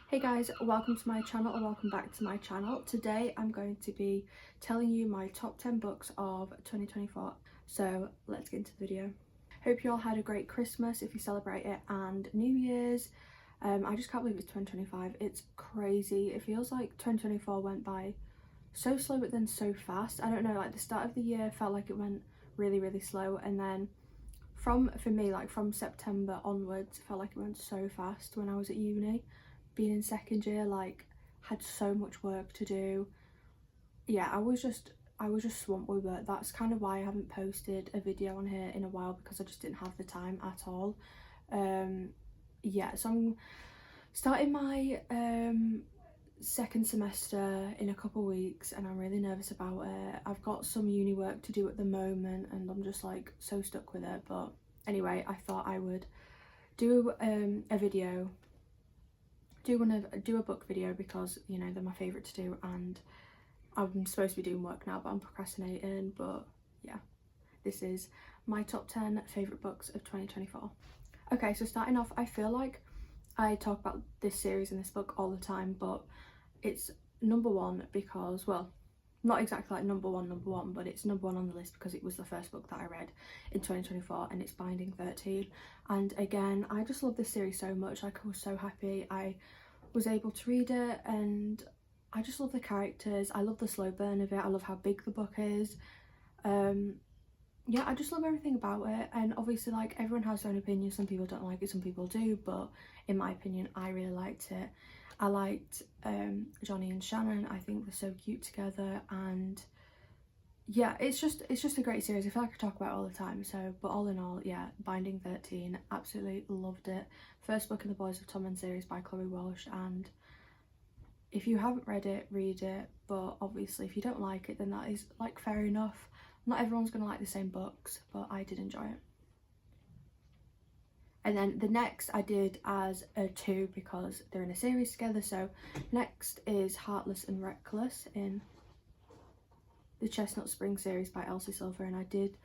Hey guys, welcome to my channel or welcome back to my channel. Today I'm going to be telling you my top 10 books of 2024. So let's get into the video. Hope you all had a great Christmas if you celebrate it, and New Year's. I just can't believe it's 2025. It's crazy. It feels like 2024 went by so slow but then so fast. I don't know, like the start of the year felt like it went really slow, and then for me, like from September onwards, it felt like it went so fast when I was at uni. Being in second year, like, had so much work to do. Yeah, I was just swamped with work. That's kind of why I haven't posted a video on here in a while, because I just didn't have the time at all. Yeah, so I'm starting my second semester in a couple of weeks, and I'm really nervous about it. I've got some uni work to do at the moment and I'm just like so stuck with it, but anyway, I thought I would do a video, do a book video, because you know they're my favourite to do, and I'm supposed to be doing work now but I'm procrastinating. But yeah, this is my top 10 favourite books of 2024. Okay, so starting off, I feel like I talk about this series and this book all the time, but it's number one because, well, not exactly like number one, but it's number one on the list because it was the first book that I read in 2024, and it's Binding 13. And again, I just love this series so much. Like, I was so happy I was able to read it, and I just love the characters. I love the slow burn of it. I love how big the book is. Yeah, I just love everything about it, and obviously, like, everyone has their own opinion. Some people don't like it, some people do, but in my opinion, I really liked it. I liked Johnny and Shannon. I think they're so cute together, and yeah, it's just a great series. I feel like I talk about it all the time. So, but all in all, yeah, Binding 13, absolutely loved it. First book in the Boys of Tommen series by Chloe Walsh, and if you haven't read it, read it. But obviously, if you don't like it, then that is like fair enough. Not everyone's gonna like the same books, but I did enjoy it. And then the next I did as a two because they're in a series together. So next is Heartless and Reckless in the Chestnut Spring series by Elsie Silver, and I did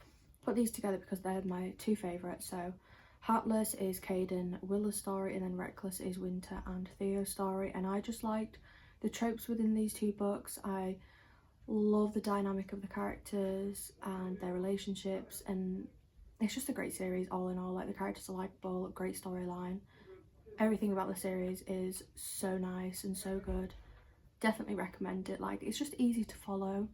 put these together because they're my two favourites. So Heartless is Caden Willa's story, and then Reckless is Winter and Theo's story, and I just liked the tropes within these two books. I love the dynamic of the characters and their relationships, and it's just a great series all in all. Like, the characters are likeable, great storyline, everything about the series is so nice and so good. Definitely recommend it. Like, it's just easy to follow,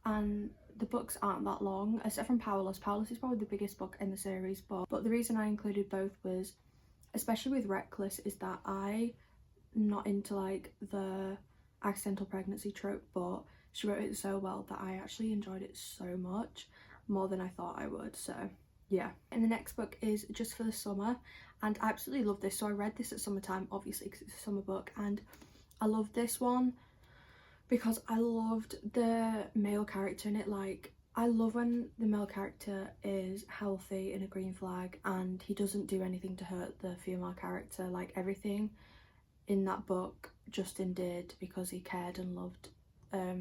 and the books aren't that long, except from Powerless. Powerless is probably the biggest book in the series, but the reason I included both was, especially with Reckless, is that I'm not into like the accidental pregnancy trope, but she wrote it so well that I actually enjoyed it so much, more than I thought I would. So yeah. And the next book is Just for the Summer, and I absolutely love this. So I read this at summertime, obviously, because it's a summer book, and I loved this one because I loved the male character in it. Like, I love when the male character is healthy in a green flag and he doesn't do anything to hurt the female character. Like, everything in that book Justin did because he cared and loved her.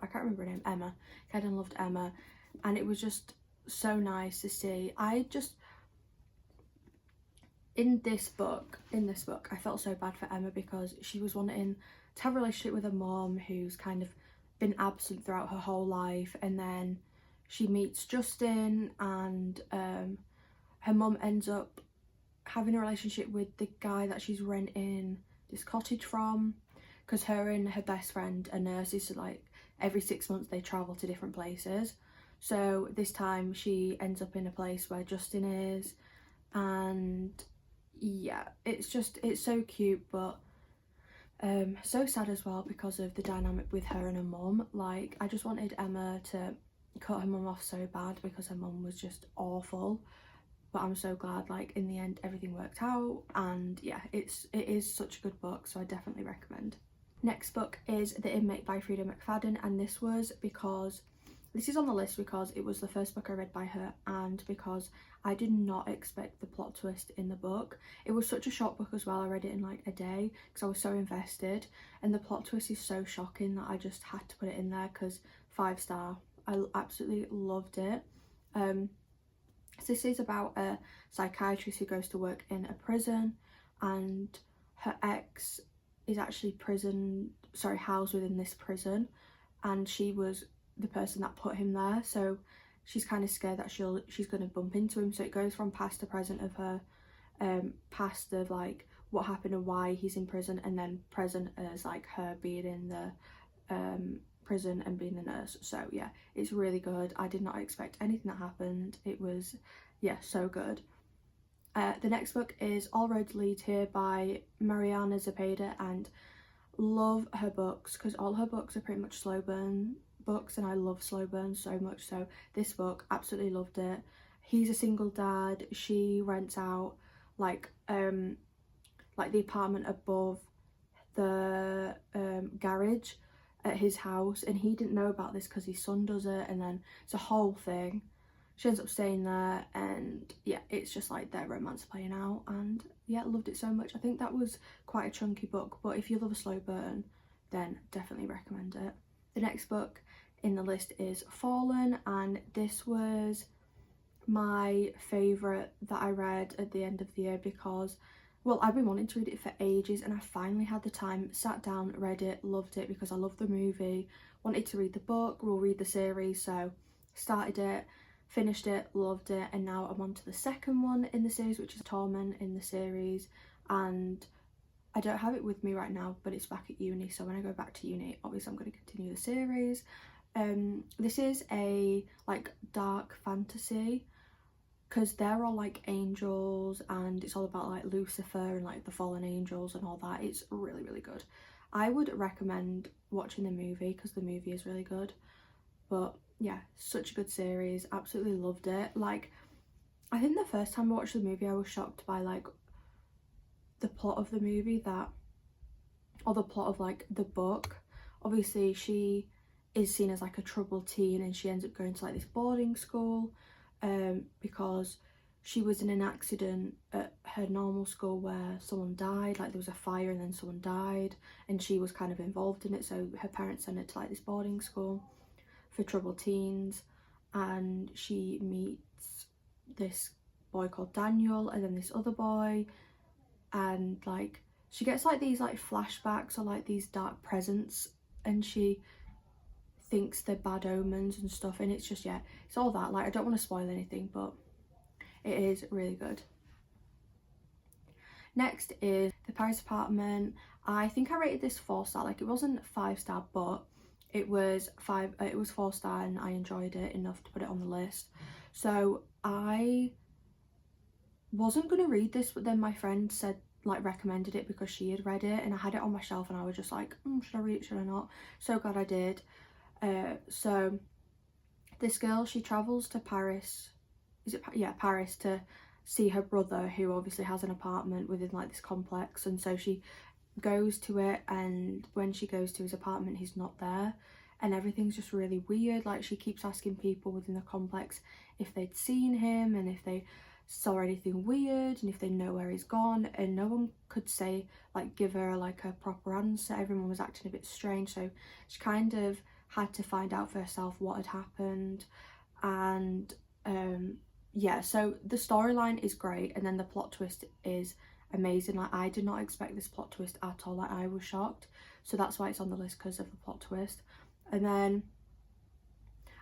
I can't remember her name. Emma. Cared and loved Emma, and it was just so nice to see. In this book, I felt so bad for Emma because she was wanting to have a relationship with her mom, who's kind of been absent throughout her whole life, and then she meets Justin, and her mom ends up having a relationship with the guy that she's renting this cottage from, because her and her best friend are nurses, so like every 6 months they travel to different places. So this time she ends up in a place where Justin is, and yeah, it's so cute, but so sad as well because of the dynamic with her and her mum. Like, I just wanted Emma to cut her mum off so bad because her mum was just awful, but I'm so glad, like, in the end everything worked out. And yeah, it is such a good book, so I definitely recommend. Next book is The Inmate by Frida McFadden, and this is on the list because it was the first book I read by her, and because I did not expect the plot twist in the book. It was such a short book as well. I read it in like a day because I was so invested, and the plot twist is so shocking that I just had to put it in there because 5-star. I absolutely loved it. So this is about a psychiatrist who goes to work in a prison, and her ex is actually housed within this prison, and she was the person that put him there, so she's kind of scared that she's going to bump into him. So it goes from past to present of her, past of like what happened and why he's in prison, and then present as like her being in the prison and being the nurse. So yeah, it's really good. I did not expect anything that happened. It was, yeah, so good. The next book is All Roads Lead Here by Mariana Zepeda, and love her books because all her books are pretty much slow burn books, and I love slow burn so much. So this book, absolutely loved it. He's a single dad. She rents out like the apartment above the garage at his house, and he didn't know about this because his son does it, and then it's a whole thing. She ends up staying there, and yeah, it's just like their romance playing out, and yeah, loved it so much. I think that was quite a chunky book, but if you love a slow burn, then definitely recommend it. The next book in the list is Fallen, and this was my favourite that I read at the end of the year because, well, I've been wanting to read it for ages, and I finally had the time, sat down, read it, loved it because I love the movie, wanted to read the book, we'll read the series, so started it, finished it, loved it, and now I'm on to the second one in the series, which is Torment in the series, and I don't have it with me right now, but it's back at uni, so when I go back to uni, obviously I'm going to continue the series. This is a like dark fantasy because they're all like angels, and it's all about like Lucifer and like the fallen angels and all that. It's really, really good. I would recommend watching the movie because the movie is really good, but yeah, such a good series, absolutely loved it. Like, I think the first time I watched the movie I was shocked by like the plot of the movie, or the plot of like the book. Obviously she is seen as like a troubled teen, and she ends up going to like this boarding school because she was in an accident at her normal school where someone died, like there was a fire and then someone died, and she was kind of involved in it, so her parents sent her to like this boarding school for troubled teens, and she meets this boy called Daniel and then this other boy, and like she gets like these like flashbacks or like these dark presents, and she thinks they're bad omens and stuff, and it's just, yeah, it's all that. Like, I don't want to spoil anything, but it is really good. Next is The Paris Apartment. I think I rated this 4-star. Like, it wasn't 5-star, but it was 4-star, and I enjoyed it enough to put it on the list. So I wasn't going to read this, but then my friend said, like, recommended it because she had read it, and I had it on my shelf, and I was just like, should I read it, should I not? So glad I did. So this girl, she travels to Paris, Paris, to see her brother, who obviously has an apartment within like this complex, and so she goes to it, and when she goes to his apartment he's not there, and everything's just really weird. Like, she keeps asking people within the complex if they'd seen him and if they saw anything weird and if they know where he's gone, and no one could say, like, give her like a proper answer. Everyone was acting a bit strange, so she kind of had to find out for herself what had happened. And yeah, so the storyline is great, and then the plot twist is amazing. Like, I did not expect this plot twist at all. Like, I was shocked, so that's why it's on the list, because of the plot twist. And then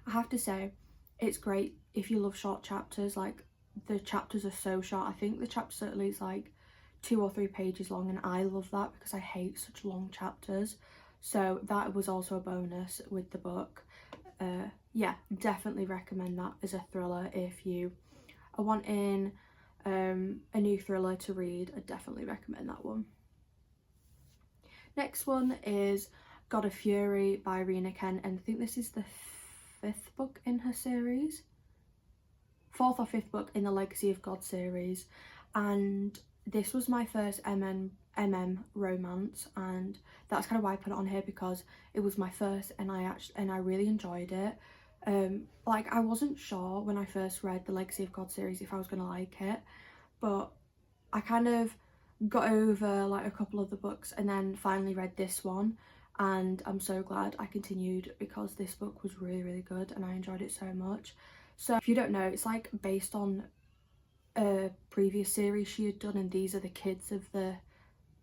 I have to say, it's great if you love short chapters. Like, the chapters are so short. I think the chapter certainly is like 2 or 3 pages long, and I love that because I hate such long chapters. So that was also a bonus with the book. Yeah, definitely recommend that as a thriller. If you are wanting a new thriller to read, I definitely recommend that one. Next one is God of Fury by Rina Kent, and I think this is the 5th book in her series. 4th or 5th book in the Legacy of God series, and this was my first MM romance, and that's kind of why I put it on here, because it was my first, and I really enjoyed it. Like, I wasn't sure when I first read the Legacy of God series if I was gonna like it, but I kind of got over like a couple of the books and then finally read this one, and I'm so glad I continued because this book was really, really good and I enjoyed it so much. So if you don't know, it's like based on a previous series she had done, and these are the kids of the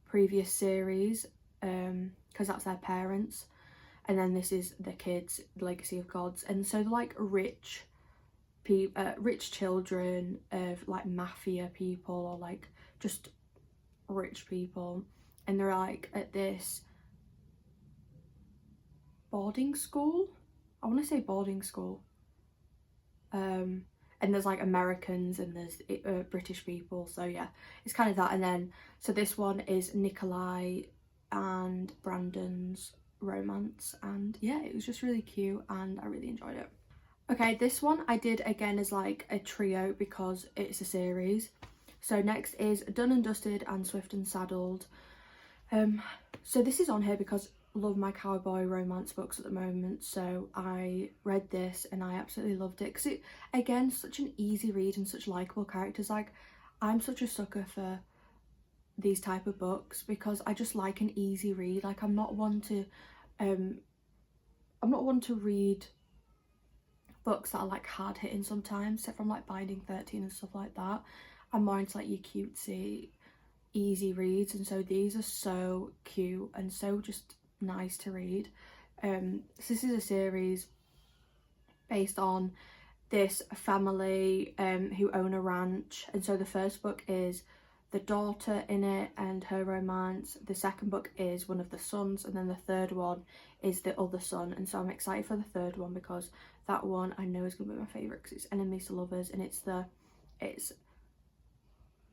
previous series, because that's their parents, and then this is the kids, Legacy of Gods. And so they're like rich children of like mafia people, or like just rich people, and they're like at this boarding school, I want to say boarding school, and there's like Americans and there's British people, so yeah, it's kind of that. And then so this one is Nikolai and Brandon's romance, and yeah, it was just really cute and I really enjoyed it. Okay, this one I did again as like a trio because it's a series. So next is Done and Dusted and Swift and Saddled. So this is on here because I love my cowboy romance books at the moment, so I read this and I absolutely loved it because it, again, such an easy read and such likable characters. Like, I'm such a sucker for these type of books because I just like an easy read. Like, I'm not one to read books that are like hard hitting sometimes, except from like Binding 13 and stuff like that. I'm more into like your cutesy easy reads, and so these are so cute and so just nice to read. So this is a series based on this family who own a ranch, and so the first book is the daughter in it and her romance, the second book is one of the sons, and then the third one is the other son. And so I'm excited for the third one because that one I know is going to be my favourite because it's enemies to lovers, and it's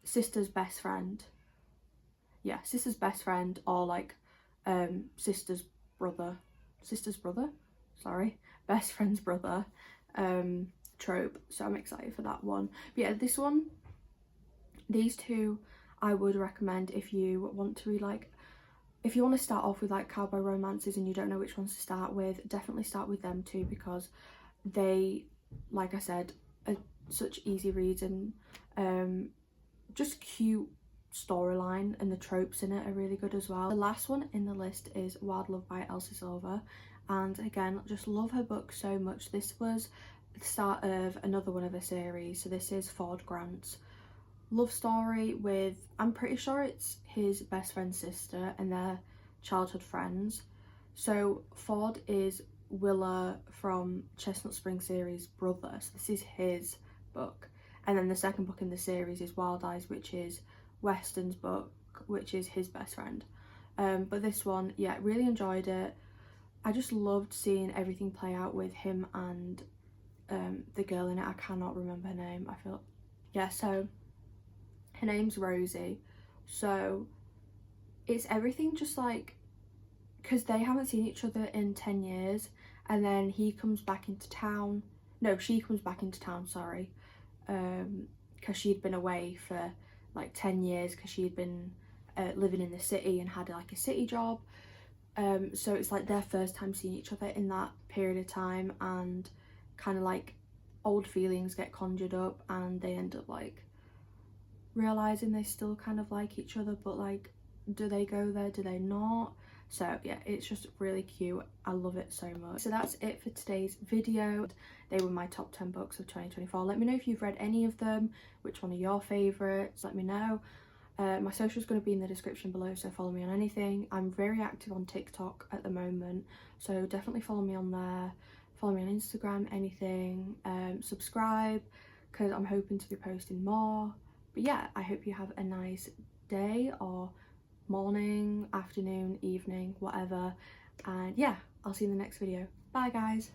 sister's best friend. Yeah, sister's best friend, or like sister's brother, sorry, best friend's brother trope. So I'm excited for that one. But yeah, this one, these two I would recommend if you want to read, like if you want to start off with like cowboy romances and you don't know which ones to start with, definitely start with them too, because they, like I said, are such easy reads and just cute storyline, and the tropes in it are really good as well. The last one in the list is Wild Love by Elsie Silver, and again, just love her book so much. This was the start of another one of her series, so this is Ford Grant's love story with, I'm pretty sure it's his best friend's sister and their childhood friends. So Ford is Willa from Chestnut Spring series brother, so this is his book. And then the second book in the series is Wild Eyes, which is Weston's book, which is his best friend. But this one, yeah, really enjoyed it. I just loved seeing everything play out with him and the girl in it. I cannot remember her name. I feel, yeah, so her name's Rosie. So it's everything just like, because they haven't seen each other in 10 years, and then he comes back into town. No, she comes back into town, sorry, because she'd been away for like 10 years because she had been living in the city and had like a city job. So it's like their first time seeing each other in that period of time, and kind of like old feelings get conjured up, and they end up like realizing they still kind of like each other, but like, do they go there, do they not? So yeah, it's just really cute. I love it so much. So that's it for today's video. They were my top 10 books of 2024. Let me know if you've read any of them, which one are your favorites, let me know. My social is going to be in the description below, so follow me on anything. I'm very active on TikTok at the moment, so definitely follow me on there. Follow me on Instagram, anything. Subscribe, because I'm hoping to be posting more. But yeah, I hope you have a nice day, or morning, afternoon, evening, whatever. And yeah, I'll see you in the next video. Bye guys.